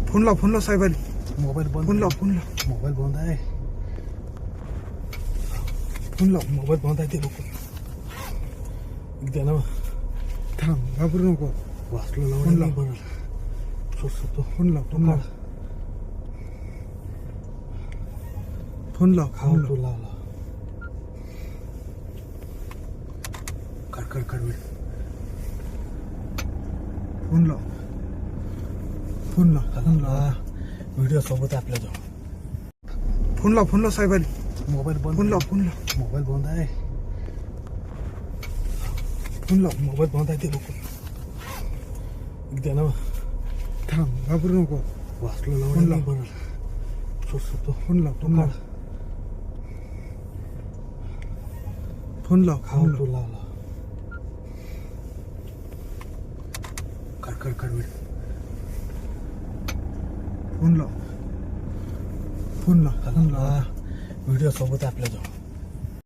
Phone लाव साहेब आली. Mobile बंद. फोन लाव मोबाईल बंद आहे. फोन लाव. मोबाईल बंद आहे ते लोक. द्या ना. थांब, घाबरू नको. वाचलं फोन लाव. लावून सुचतो. फोन लाव. फोन लाव. फोन तू लाव. लावला. काढ वेळ. फोन लाव. व्हिडिओ सोबत आपल्याजवळ. फोन लाव साहेब आली. मोबाईल बंद. फोन लाव. मोबाईल बंद आहे. मोबाईल बंद आहे ते लोक. द्या ना. थांब, घाबरू नको. वाचलं फोन लाव. लावून सुचतो. फोन लाव. तू लावला. काढ वेळ. फोन लाव. व्हिडिओ सोबत आपल्याजवळ.